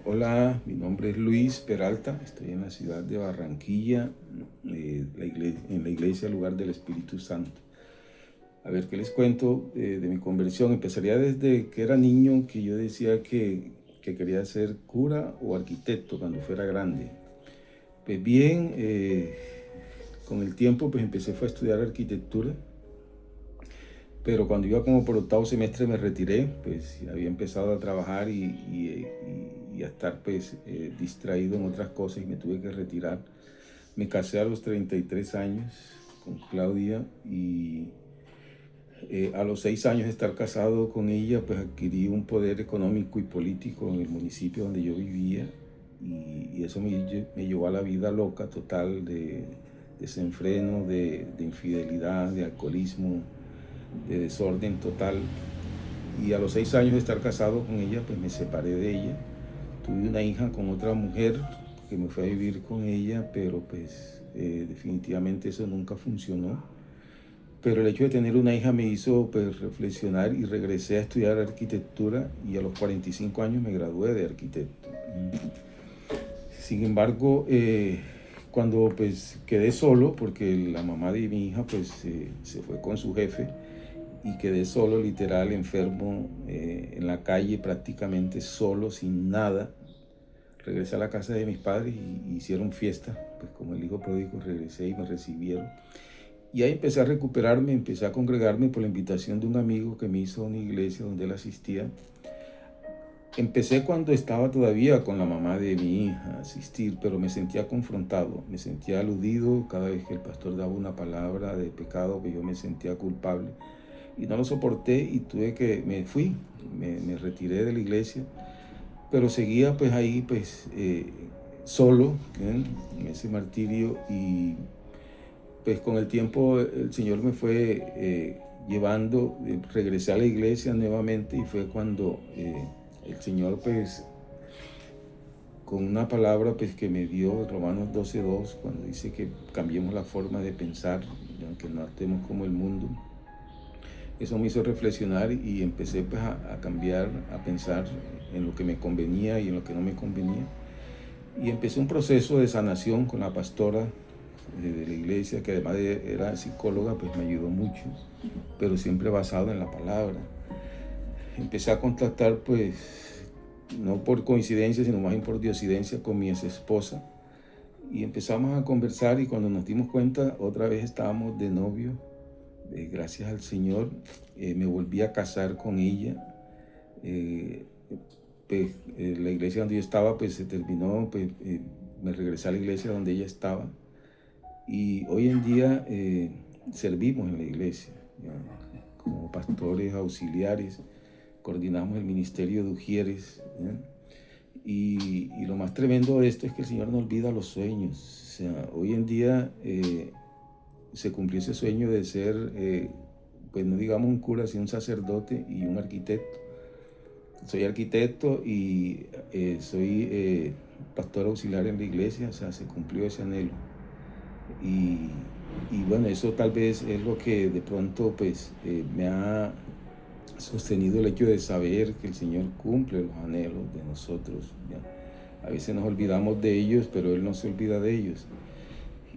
Hola, mi nombre es Luis Peralta, estoy en la ciudad de Barranquilla, en la iglesia Lugar del Espíritu Santo. A ver, ¿qué les cuento de mi conversión? Empezaría desde que era niño, que yo decía que quería ser cura o arquitecto cuando fuera grande. Pues bien, con el tiempo pues empecé a estudiar arquitectura, pero cuando iba como por octavo semestre me retiré, pues había empezado a trabajar y a estar pues distraído en otras cosas y me tuve que retirar. Me casé a los 33 años con Claudia y a los 6 años de estar casado con ella pues adquirí un poder económico y político en el municipio donde yo vivía y eso me llevó a la vida loca total de desenfreno, de infidelidad, de alcoholismo, de desorden total. Y a los 6 años de estar casado con ella, pues me separé de ella. Tuve una hija con otra mujer que me fue a vivir con ella, pero pues definitivamente eso nunca funcionó. Pero el hecho de tener una hija me hizo pues reflexionar y regresé a estudiar arquitectura y a los 45 años me gradué de arquitecto. Sin embargo, cuando pues quedé solo, porque la mamá de mi hija pues se fue con su jefe, y quedé solo, literal, enfermo, en la calle, prácticamente solo, sin nada. Regresé a la casa de mis padres y hicieron fiesta, pues como el hijo pródigo regresé y me recibieron. Y ahí empecé a recuperarme, empecé a congregarme por la invitación de un amigo que me hizo a una iglesia donde él asistía. Empecé cuando estaba todavía con la mamá de mi hija a asistir, pero me sentía confrontado, me sentía aludido cada vez que el pastor daba una palabra de pecado, que yo me sentía culpable. Y no lo soporté y me fui, me retiré de la iglesia, pero seguía pues ahí pues solo, en ese martirio y pues con el tiempo el Señor me fue llevando, regresé a la iglesia nuevamente y fue cuando el Señor pues con una palabra pues que me dio Romanos 12:2 cuando dice que cambiemos la forma de pensar, aunque no actuemos como el mundo. Eso me hizo reflexionar y empecé pues a cambiar, a pensar en lo que me convenía y en lo que no me convenía. Y empecé un proceso de sanación con la pastora de la iglesia, que además era psicóloga, pues me ayudó mucho, pero siempre basado en la palabra. Empecé a contactar pues, no por coincidencia, sino más bien por diosidencia con mi ex esposa. Y empezamos a conversar y cuando nos dimos cuenta, otra vez estábamos de novio. Gracias al Señor, me volví a casar con ella. Eh, pues, la iglesia donde yo estaba pues se terminó, pues me regresé a la iglesia donde ella estaba y hoy en día servimos en la iglesia, ¿ya? Como pastores auxiliares, coordinamos el ministerio de Ujieres, ¿ya? Y lo más tremendo de esto es que el Señor no olvida los sueños. O sea, hoy en día se cumplió ese sueño de ser, pues no digamos un cura, sino un sacerdote y un arquitecto. Soy arquitecto y soy pastor auxiliar en la iglesia, o sea, se cumplió ese anhelo. Y bueno, eso tal vez es lo que de pronto pues me ha sostenido el hecho de saber que el Señor cumple los anhelos de nosotros, ¿ya? A veces nos olvidamos de ellos, pero Él no se olvida de ellos.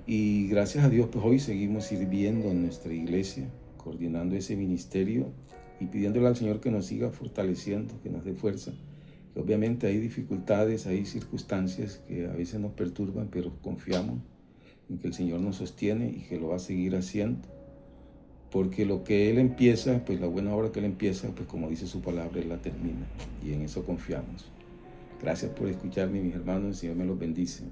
Y gracias a Dios, pues hoy seguimos sirviendo en nuestra iglesia, coordinando ese ministerio y pidiéndole al Señor que nos siga fortaleciendo, que nos dé fuerza. Que obviamente hay dificultades, hay circunstancias que a veces nos perturban, pero confiamos en que el Señor nos sostiene y que lo va a seguir haciendo. Porque lo que Él empieza, pues la buena obra que Él empieza, pues como dice su palabra, Él la termina. Y en eso confiamos. Gracias por escucharme, mis hermanos. El Señor me los bendice.